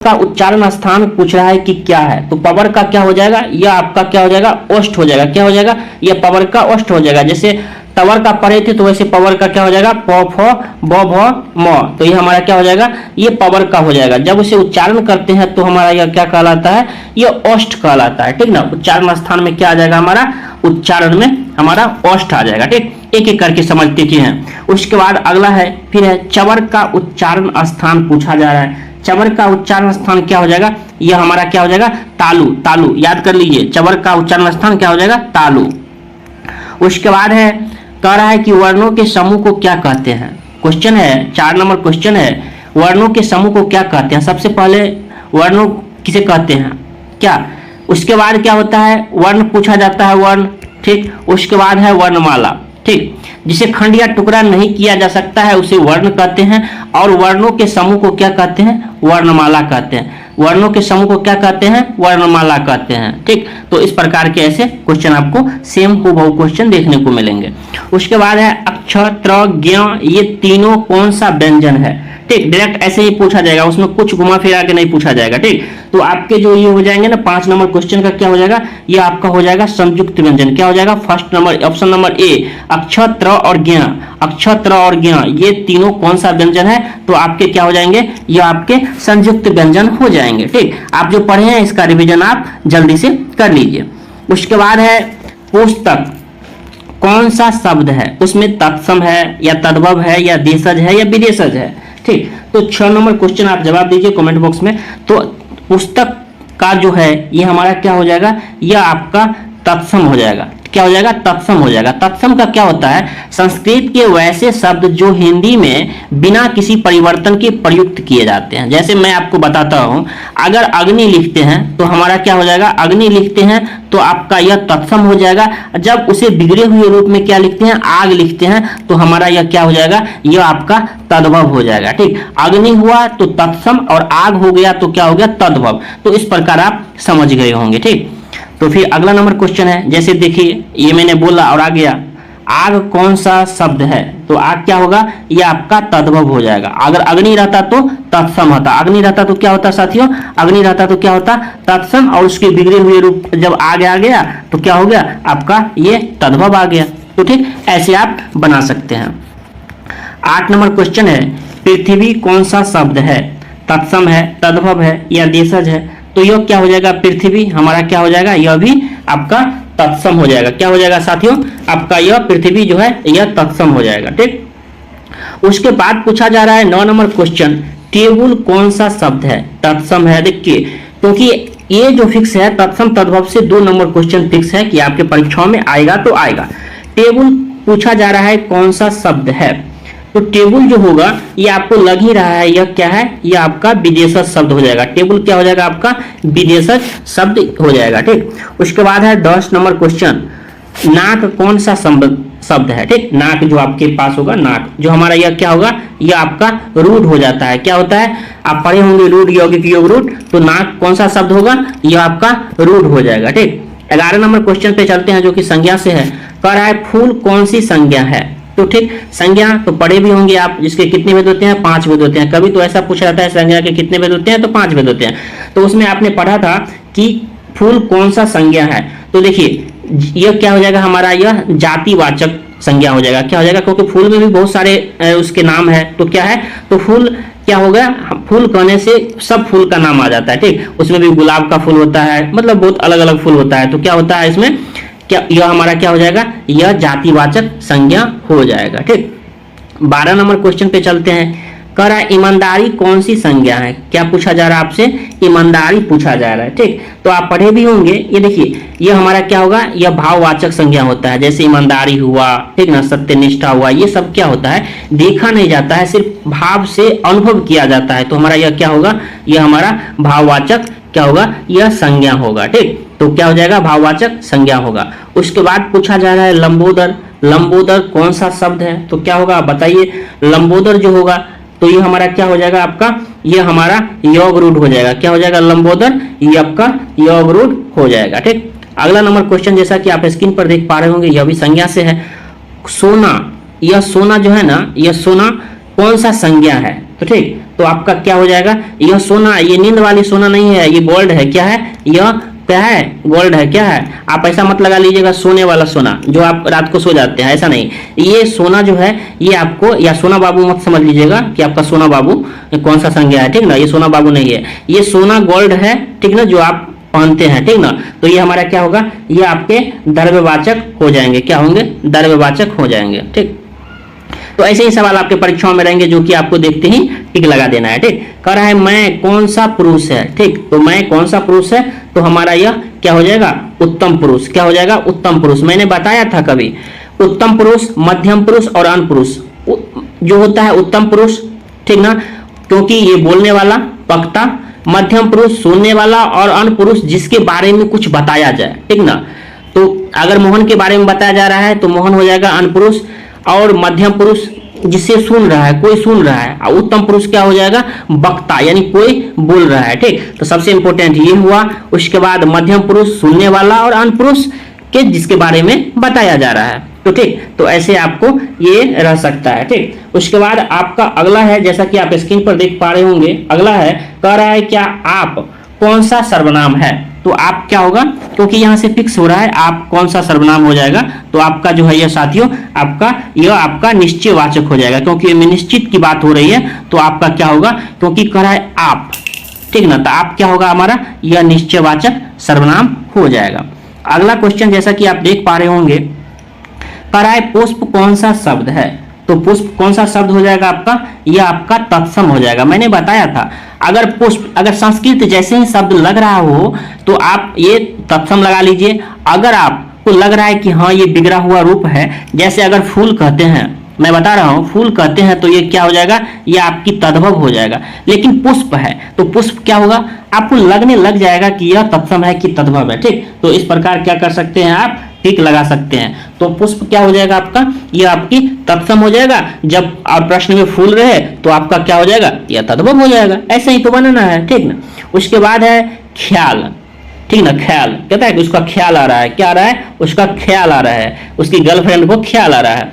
का उच्चारण स्थान पूछ रहा है कि क्या है, तो पवर का क्या हो जाएगा, यह आपका क्या हो जाएगा, ओष्ठ हो जाएगा। क्या हो जाएगा, यह पवर का ओष्ठ हो जाएगा। जैसे टवर का पढ़े थे तो वैसे पवर का क्या हो जाएगा, प फ ब भ म, तो ये हमारा क्या हो जाएगा, ये पवर का हो जाएगा। जब उसे उच्चारण करते हैं तो हमारा यह क्या कहलाता है, यह ओष्ठ कहलाता है। ठीक ना, उच्चारण स्थान में क्या आ जाएगा, हमारा उच्चारण में हमारा ओष्ठ आ जाएगा। ठीक, एक एक करके समझते कि हैं। उसके बाद अगला है, फिर है चवर का उच्चारण स्थान पूछा जा रहा है। चवर का उच्चारण स्थान क्या हो जाएगा, यह हमारा क्या हो जाएगा, तालु। तालु याद कर लीजिए, चवर का उच्चारण स्थान क्या हो जाएगा, तालु। उसके बाद है, कह रहा है कि वर्णों के समूह को क्या कहते हैं। क्वेश्चन है, 4 नंबर क्वेश्चन है, वर्णों के समूह को क्या कहते हैं। सबसे पहले वर्णों किसे कहते हैं, क्या, उसके बाद क्या होता है, वर्ण पूछा जाता है, वर्ण। ठीक, उसके बाद है वर्णमाला। ठीक, जिसे खंड या टुकड़ा नहीं किया जा सकता है उसे वर्ण कहते हैं, और वर्णों के समूह को क्या कहते हैं, वर्णमाला कहते हैं। वर्णों के समूह को क्या कहते हैं, वर्णमाला कहते हैं। ठीक, तो इस प्रकार के ऐसे क्वेश्चन आपको सेम हूबहू क्वेश्चन देखने को मिलेंगे। उसके बाद है अक्ष, त्र, ज्ञ, ये तीनों कौन सा व्यंजन है। ठीक, डायरेक्ट ऐसे ही पूछा जाएगा, उसमें कुछ घुमा फिरा के नहीं पूछा जाएगा। ठीक, तो आपके जो ये हो जाएंगे ना 5 नंबर क्वेश्चन का क्या हो जाएगा, ये आपका हो जाएगा संयुक्त व्यंजन। क्या हो जाएगा, first number option number A, अक्ष, त्र और ज्ञ। अक्ष, त्र और ज्ञ ये तीनों कौन सा व्यंजन है, तो आपके क्या हो जाएंगे, ये आपके संयुक्त व्यंजन हो जाएंगे। ठीक, आप जो पढ़े हैं इसका रिवीजन आप जल्दी से कर लीजिए। उसके बाद है पुस्तक कौन सा शब्द है, उसमें तत्सम है या तद्भव है या देशज है या विदेशज है। ठीक, तो 6 नंबर क्वेश्चन आप जवाब दीजिए कमेंट बॉक्स में। तो पुस्तक का जो है ये हमारा क्या हो जाएगा, यह आपका तत्सम हो जाएगा। क्या हो जाएगा, तत्सम हो जाएगा। तत्सम का क्या होता है, संस्कृत के वैसे शब्द जो हिंदी में बिना किसी परिवर्तन के प्रयुक्त किए जाते हैं। जैसे मैं आपको बताता हूं, अगर अग्नि लिखते हैं तो हमारा क्या हो जाएगा, अग्नि लिखते हैं तो आपका यह तत्सम हो जाएगा। जब उसे बिगड़े हुए रूप में क्या लिखते हैं, आग लिखते हैं, तो हमारा यह क्या हो जाएगा, यह आपका तद्भव हो जाएगा। ठीक, अग्नि हुआ तो तत्सम और आग हो गया तो क्या हो गया, तद्भव। तो इस प्रकार आप समझ गए होंगे। ठीक, तो फिर अगला नंबर क्वेश्चन है, जैसे देखिए ये मैंने बोला और आ गया, आग कौन सा शब्द है, तो आग क्या होगा, ये आपका तद्भव हो जाएगा। अगर अग्नि रहता तो तत्सम होता, अग्नि रहता तो क्या होता साथियों, अग्नि रहता तो क्या होता, तत्सम, और उसके बिगड़े हुए रूप जब आगे आ गया तो क्या हो गया, आपका ये तद्भव आ गया। तो ठीक, ऐसे आप बना सकते हैं। 8 नंबर क्वेश्चन है, पृथ्वी कौन सा शब्द है, तत्सम है, तद्भव है या देशज है। तो यह क्या हो जाएगा, पृथ्वी हमारा क्या हो जाएगा, यह भी आपका तत्सम हो जाएगा। क्या हो जाएगा साथियों, आपका यह पृथ्वी जो है यह तत्सम हो जाएगा। ठीक, उसके बाद पूछा जा रहा है 9 नंबर क्वेश्चन, टेबुल कौन सा शब्द है, तत्सम है। देखिए, क्योंकि ये जो फिक्स है तत्सम तद्भव से 2 नंबर क्वेश्चन फिक्स है कि आपके परीक्षाओं में आएगा तो आएगा। टेबुल पूछा जा रहा है कौन सा शब्द है, तो टेबुल जो होगा ये आपको लग ही रहा है, यह क्या है, यह आपका विदेशज शब्द हो जाएगा। टेबुल क्या हो जाएगा, आपका विदेशज शब्द हो जाएगा। ठीक, उसके बाद है 10 नंबर क्वेश्चन, नाक कौन सा शब्द है। ठीक, नाक जो आपके पास होगा, नाक जो हमारा यह क्या होगा, यह आपका रूढ़ हो जाता है। क्या होता है, आप पढ़े होंगे रूढ़, यौगिक योग रूढ़, तो नाक कौन सा शब्द होगा, यह आपका रूढ़ हो जाएगा। ठीक, 11 नंबर क्वेश्चन पे चलते हैं जो कि संज्ञा से है। कह रहा है फूल कौन सी संज्ञा है। तो ठीक, संज्ञा तो पढ़े भी होंगे आप, जिसके कितने वेद होते हैं, 5 वेद होते हैं। कभी तो ऐसा पूछा जाता है संज्ञा के कितने वेद होते हैं, तो 5 वेद होते हैं। तो उसमें आपने पढ़ा था कि फूल कौन सा संज्ञा है, तो देखिए यह क्या हो जाएगा, हमारा यह जातिवाचक संज्ञा हो जाएगा। क्या हो जाएगा, क्योंकि फूल में भी बहुत सारे उसके नाम है, तो क्या है, तो फूल क्या होगा, फूल कहने से सब फूल का नाम आ जाता है। ठीक, उसमें भी गुलाब का फूल होता है, मतलब बहुत अलग अलग फूल होता है। तो क्या होता है इसमें, क्या यह हमारा क्या हो जाएगा, यह जातिवाचक संज्ञा हो जाएगा। ठीक, 12 नंबर क्वेश्चन पे चलते हैं। कह रहा है ईमानदारी कौन सी संज्ञा है। क्या पूछा जा रहा है आपसे, ईमानदारी पूछा जा रहा है। ठीक, तो आप पढ़े भी होंगे, ये देखिए यह हमारा क्या होगा, यह भाववाचक संज्ञा होता है। जैसे ईमानदारी हुआ, ठीक ना, सत्यनिष्ठा हुआ, ये सब क्या होता है, देखा नहीं जाता है, सिर्फ भाव से अनुभव किया जाता है। तो हमारा यह क्या होगा, यह हमारा भाववाचक क्या होगा, यह संज्ञा होगा। ठीक, तो क्या हो जाएगा, भाववाचक संज्ञा होगा। उसके बाद पूछा जा रहा है लंबोदर, लंबोदर कौन सा शब्द है, तो क्या होगा बताइए, लंबोदर जो होगा तो ये हमारा क्या हो जाएगा, आपका ये हमारा योग रूढ़ हो जाएगा। क्या हो जाएगा, लंबोदर ये आपका योग रूढ़ हो जाएगा। ठीक, अगला नंबर क्वेश्चन जैसा कि आप स्क्रीन पर देख पा रहे होंगे, यह भी संज्ञा से है। सोना, यह सोना जो है ना, यह सोना कौन सा संज्ञा है, तो ठीक, तो आपका क्या हो जाएगा, यह सोना, ये नींद वाली सोना नहीं है, ये गोल्ड है। क्या है यह, क्या है गोल्ड है। क्या है, आप ऐसा मत लगा लीजिएगा सोने वाला सोना जो आप रात को सो जाते हैं, ऐसा नहीं। ये सोना जो है ये आपको, या सोना बाबू मत समझ लीजिएगा कि आपका सोना बाबू कौन सा संज्ञा है, ठीक ना, ये सोना बाबू नहीं है, ये सोना गोल्ड है, ठीक ना, जो आप पहनते हैं, ठीक ना। तो ये हमारा क्या होगा, ये आपके द्रव्यवाचक हो जाएंगे। क्या होंगे, द्रव्यवाचक हो जाएंगे, ठीक। तो ऐसे ही सवाल आपके परीक्षाओं में रहेंगे जो कि आपको देखते ही टिक लगा देना है, ठीक। कह रहा है मैं कौन सा पुरुष है, ठीक। तो मैं कौन सा पुरुष है, तो हमारा यह क्या हो जाएगा, उत्तम पुरुष। क्या हो जाएगा, उत्तम पुरुष। मैंने बताया था कभी, उत्तम पुरुष, मध्यम पुरुष और अन पुरुष जो होता है उत्तम पुरुष, ठीक ना, क्योंकि ये बोलने वाला, वक्ता, मध्यम पुरुष सुनने वाला, और अन पुरुष जिसके बारे में कुछ बताया जाए, ठीक ना। तो अगर मोहन के बारे में बताया जा रहा है तो मोहन हो जाएगा अन पुरुष, और मध्यम पुरुष जिसे सुन रहा है, कोई सुन रहा है, और उत्तम पुरुष क्या हो जाएगा, वक्ता, यानी कोई बोल रहा है, ठीक। तो सबसे इंपॉर्टेंट ये हुआ। उसके बाद मध्यम पुरुष सुनने वाला, और अन पुरुष के जिसके बारे में बताया जा रहा है, तो ठीक। तो ऐसे आपको ये रह सकता है, ठीक। उसके बाद आपका अगला है, जैसा कि आप स्क्रीन पर देख पा रहे होंगे, अगला है, कह रहा है क्या आप कौन सा सर्वनाम है। तो आप क्या होगा, क्योंकि यहां से फिक्स हो रहा है आप कौन सा सर्वनाम हो जाएगा, तो आपका जो है यह साथियों, आपका यह आपका निश्चयवाचक हो जाएगा, क्योंकि निश्चित की बात हो रही है। तो आपका क्या होगा, क्योंकि कह रहा है आप, ठीक ना, तो आप क्या होगा हमारा, यह निश्चयवाचक सर्वनाम हो जाएगा। अगला क्वेश्चन जैसा कि आप देख पा रहे होंगे, कह रहा है पुष्प कौन सा शब्द है। तो पुष्प कौन सा शब्द हो जाएगा आपका, यह आपका तत्सम हो जाएगा। मैंने बताया था अगर पुष्प, अगर संस्कृत जैसे ही शब्द लग रहा हो तो आप ये तत्सम लगा लीजिए। अगर आपको लग रहा है कि हाँ ये बिगड़ा हुआ रूप है, जैसे अगर फूल कहते हैं, मैं बता रहा हूं फूल कहते हैं, तो ये क्या हो जाएगा, ये आपकी तद्भव हो जाएगा। लेकिन पुष्प है तो पुष्प क्या होगा, आपको लगने लग जाएगा कि यह तत्सम है कि तद्भव है, ठीक। तो इस प्रकार क्या कर सकते हैं आप, टिक लगा सकते हैं। तो पुष्प क्या हो जाएगा आपका, ये आपकी तत्सम हो जाएगा। जब आप प्रश्न में फूल रहे तो आपका क्या हो जाएगा, यह तद्भव हो जाएगा। ऐसे ही तो बनाना है, ठीक ना। उसके बाद है ख्याल, ठीक ना, ख्याल कहता है कि उसका ख्याल आ रहा है। क्या आ रहा है, उसका ख्याल आ रहा है, उसकी गर्लफ्रेंड को ख्याल आ रहा है,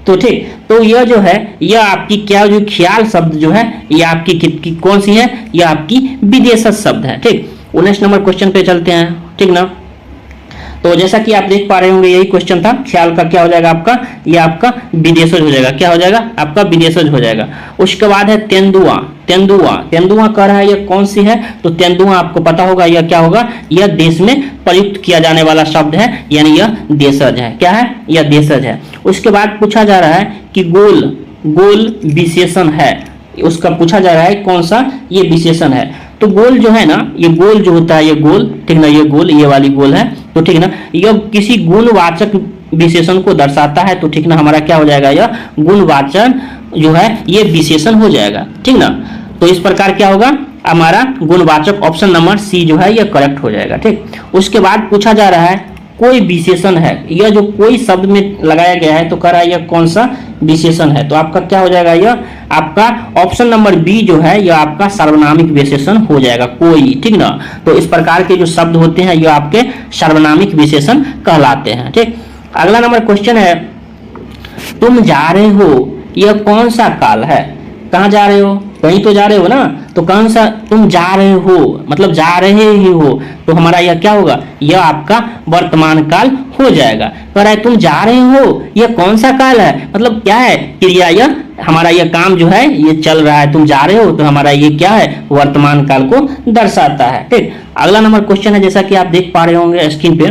तो ठीक। तो यह जो है, यह आपकी क्या, जो ख्याल शब्द जो है, यह आपकी कौन सी है, यह आपकी विदेशज शब्द है, ठीक। 19 नंबर क्वेश्चन पे चलते हैं, ठीक ना। तो जैसा कि आप देख पा रहे होंगे यही क्वेश्चन था, ख्याल का क्या हो जाएगा आपका, ये आपका विदेशज हो जाएगा। क्या हो जाएगा, आपका विदेशज हो जाएगा। उसके बाद है तेंदुआ, तेंदुआ, तेंदुआ कह रहा है यह कौन सी है, तो तेंदुआ आपको पता होगा यह क्या होगा, यह देश में प्रयुक्त किया जाने वाला शब्द है, यानी यह देशज है। क्या है, यह देशज है। उसके बाद पूछा जा रहा है कि गोल, गोल विशेषण है, उसका पूछा जा रहा है कौन सा ये विशेषण है। तो गोल जो है ना, ये गोल जो होता है, ये गोल, ठीक ना, ये गोल, ये वाली गोल है, तो ठीक ना, यह किसी गुणवाचक विशेषण को दर्शाता है, तो ठीक ना, हमारा क्या हो जाएगा, यह गुणवाचक जो है ये विशेषण हो जाएगा, ठीक ना। तो इस प्रकार क्या होगा, हमारा गुणवाचक ऑप्शन नंबर सी जो है यह करेक्ट हो जाएगा, ठीक। उसके बाद पूछा जा रहा है कोई विशेषण है, यह जो कोई शब्द में लगाया गया है, तो कह रहा है यह कौन सा विशेषण है, तो आपका क्या हो जाएगा, यह आपका ऑप्शन नंबर बी जो है यह आपका सार्वनामिक विशेषण हो जाएगा, कोई, ठीक ना। तो इस प्रकार के जो शब्द होते हैं यह आपके सार्वनामिक विशेषण कहलाते हैं, ठीक। अगला नंबर क्वेश्चन है, तुम जा रहे हो, यह कौन सा काल है। कहाँ जा रहे हो, कहीं तो जा रहे हो ना, तो कौन सा, तुम जा रहे हो मतलब जा रहे ही हो, तो हमारा यह क्या होगा, यह आपका वर्तमान काल हो जाएगा। कह रहा है तुम जा रहे हो, यह कौन सा काल है, मतलब क्या है, क्रिया, यह हमारा यह काम जो है ये चल रहा है, तुम जा रहे हो, तो हमारा ये क्या है, वर्तमान काल को दर्शाता है, ठीक। अगला नंबर क्वेश्चन है, जैसा कि आप देख पा रहे होंगे स्क्रीन पे,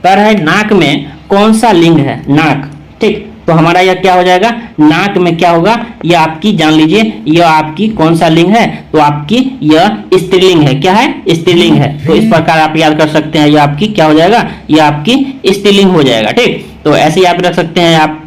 कह रहा है नाक में कौन सा लिंग है, नाक, ठीक। तो हमारा यह क्या हो जाएगा, नाक में क्या होगा, यह आपकी जान लीजिए, यह आपकी कौन सा लिंग है, तो आपकी यह स्त्रीलिंग है। क्या है, स्त्रीलिंग है। तो इस प्रकार आप याद कर सकते हैं, यह आपकी क्या हो जाएगा, यह आपकी स्त्रीलिंग हो जाएगा, ठीक। तो ऐसे याद रख सकते हैं आप,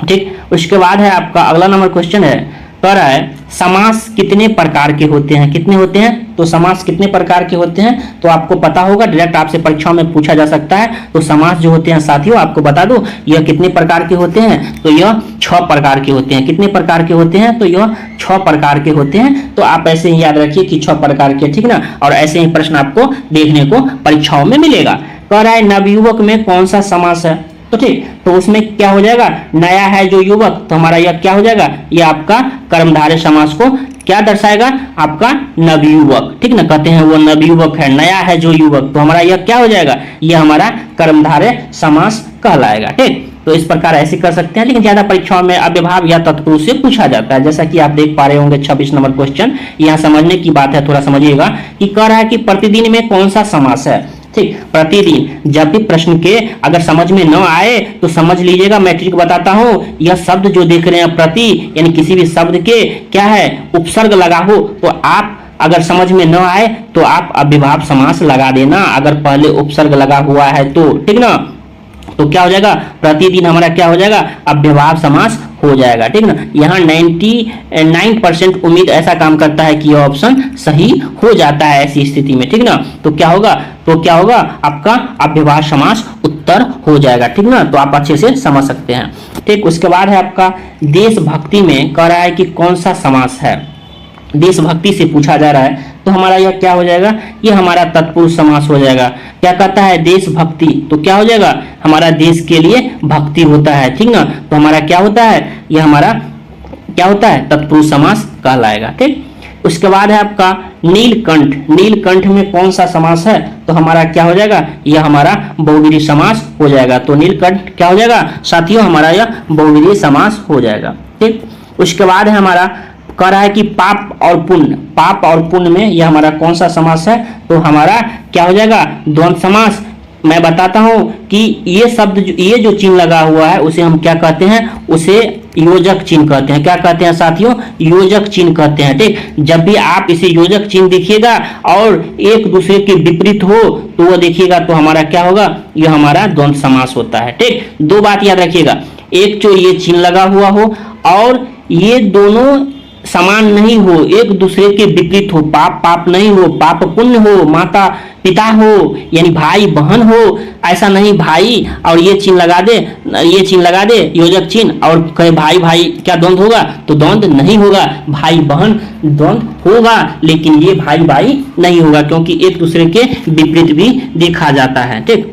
ठीक। उसके बाद है आपका अगला नंबर क्वेश्चन है, कह रहा है समास कितने प्रकार के होते हैं, कितने होते हैं, तो समास कितने प्रकार के होते हैं, तो आपको पता होगा, डायरेक्ट आपसे परीक्षाओं में पूछा जा सकता है। तो समास जो होते हैं साथियों, आपको बता दो यह कितने प्रकार के होते हैं, तो यह 6 प्रकार के होते हैं। कितने प्रकार के होते हैं, तो यह 6 प्रकार के होते हैं। तो आप ऐसे ही याद रखिए कि 6 प्रकार के, ठीक ना, और ऐसे ही प्रश्न आपको देखने को परीक्षाओं में मिलेगा। कह रहा है नवयुवक में कौन सा समास है, तो ठीक, तो उसमें क्या हो जाएगा, नया है जो युवक, तो हमारा यह क्या हो जाएगा, यह आपका कर्मधारय समास को क्या दर्शाएगा? आपका नवयुवक, ठीक ना, कहते हैं वो नवयुवक है, नया है जो युवक, तो हमारा यह क्या हो जाएगा? यह हमारा कर्मधारय समास कहलाएगा। ठीक, तो इस प्रकार ऐसे कर सकते हैं, लेकिन ज्यादा परीक्षाओं में अव्ययभाव या तत्पुरुष से पूछा जाता है। जैसा कि आप देख पा रहे होंगे 26 नंबर क्वेश्चन, यहाँ समझने की बात है, थोड़ा समझिएगा कि कह रहा है कि प्रतिदिन में कौन सा समास है। ठीक, प्रतिदिन जब भी प्रश्न के अगर समझ में न आए तो समझ लीजिएगा, मैं ट्रिक बताता हूं, यह शब्द जो देख रहे हैं प्रति, यानी किसी भी शब्द के क्या है उपसर्ग लगा हो, तो आप अगर समझ में न आए तो आप अव्ययभाव समास लगा देना, अगर पहले उपसर्ग लगा हुआ है तो, ठीक ना, तो क्या हो जाएगा? प्रतिदिन हमारा क्या हो जाएगा? अव्ययभाव समास हो जाएगा। ठीक ना, यहाँ 99% उम्मीद ऐसा काम करता है कि यह ऑप्शन सही हो जाता है ऐसी स्थिति में। ठीक ना, तो क्या होगा? आपका अव्ययभाव समास उत्तर हो जाएगा। ठीक ना, तो आप अच्छे से समझ सकते हैं। ठीक, उसके बाद है आपका देशभक्ति में कह रहा है कि कौन सा समास है, देशभक्ति से पूछा जा रहा है, तो हमारा यह क्या हो जाएगा? यह हमारा तत्पुरुष समास हो जाएगा। क्या कहता है? देशभक्ति, तो क्या हो जाएगा? हमारा देश के लिए भक्ति होता है। ठीक ना, तो हमारा क्या होता है? यह हमारा क्या होता है? तत्पुरुष समास कहलाएगा। ठीक, उसके बाद है आपका नीलकंठ। नीलकंठ में कौन सा समास है? तो हमारा क्या हो जाएगा? यह हमारा बहुव्रीहि समास हो जाएगा। तो नीलकंठ क्या हो जाएगा साथियों? हमारा यह बहुव्रीहि समास हो जाएगा। ठीक, उसके बाद है हमारा कह रहा है कि पाप और पुण्य, पाप और पुण्य में यह हमारा कौन सा समास है? तो हमारा क्या हो जाएगा? द्वंद्व समास। मैं बताता हूं कि ये शब्द ये जो चिन्ह लगा हुआ है उसे हम क्या कहते हैं? उसे योजक चिन्ह कहते हैं। क्या कहते हैं साथियों? योजक चिन्ह कहते हैं। ठीक, जब भी आप इसे योजक चिन्ह देखिएगा और एक दूसरे के विपरीत हो तो वो देखिएगा, तो हमारा क्या होगा? यह हमारा द्वंद्व समास होता है। ठीक, दो बात याद रखिएगा, एक जो ये चिन्ह लगा हुआ हो और ये दोनों समान नहीं हो, एक दूसरे के विपरीत हो, पाप पाप नहीं हो, पाप पुण्य हो, माता पिता हो, यानी भाई बहन हो, ऐसा नहीं भाई और ये चिन्ह लगा दे, ये चिन्ह लगा दे योजक चिन्ह, और कहे भाई भाई, क्या द्वंद्व होगा? तो द्वंद्व नहीं होगा, भाई बहन द्वंद्व होगा, लेकिन ये भाई भाई नहीं होगा, क्योंकि एक दूसरे के विपरीत भी देखा जाता है। ठीक,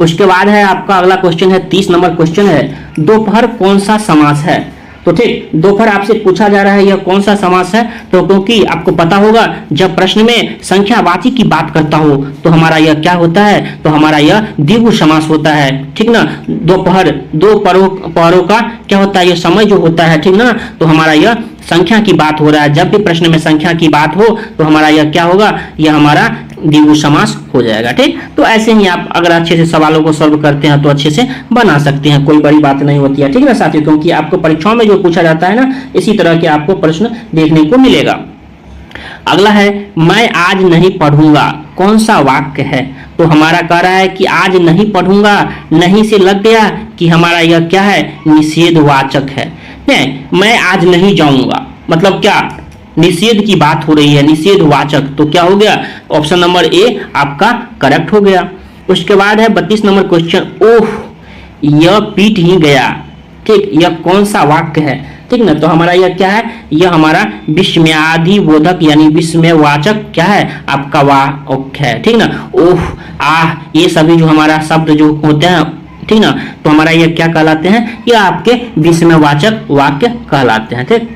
उसके बाद है आपका अगला क्वेश्चन है 30 नंबर क्वेश्चन है, दोपहर कौन सा समास है? तो ठीक, दोपहर आपसे पूछा जा रहा है यह कौन सा समास है? तो क्योंकि आपको पता होगा जब प्रश्न में संख्यावाची की बात करता हो तो हमारा यह क्या होता है? तो हमारा यह द्विगु समास होता है। ठीक ना, दोपहर, दो पहरों का क्या होता है? यह समय जो होता है। ठीक ना, तो हमारा यह संख्या की बात हो रहा है, जब भी प्रश्न में संख्या की बात हो तो हमारा यह क्या होगा? यह हमारा द्विगु समास हो जाएगा। ठीक, तो ऐसे ही आप अगर अच्छे से सवालों को सॉल्व करते हैं तो अच्छे से बना सकते हैं, कोई बड़ी बात नहीं होती है। ठीक है साथियों, क्योंकि आपको परीक्षाओं में जो पूछा जाता है ना, इसी तरह के आपको प्रश्न देखने को मिलेगा। अगला है मैं आज नहीं पढ़ूंगा, कौन सा वाक्य है? तो हमारा कह रहा है कि आज नहीं पढ़ूंगा, नहीं से लग गया कि हमारा यह क्या है? निषेधवाचक है। नहीं, मैं आज नहीं जाऊंगा मतलब क्या? निषेध की बात हो रही है, निषेधवाचक, तो क्या हो गया? ऑप्शन नंबर ए आपका करेक्ट हो गया। उसके बाद है 32 नंबर क्वेश्चन, ओह यह पीट ही गया। ठीक, यह कौन सा वाक्य है? ठीक ना, तो हमारा यह क्या है? यह हमारा विस्मयादिबोधक यानी विस्मयवाचक क्या है? आपका वाक्य है। ठीक ना, ओह आह ये सभी जो हमारा शब्द जो होते हैं, ठीक ना, तो हमारा यह क्या कहलाते हैं? यह आपके विस्मयवाचक वाक्य कहलाते हैं। ठीक।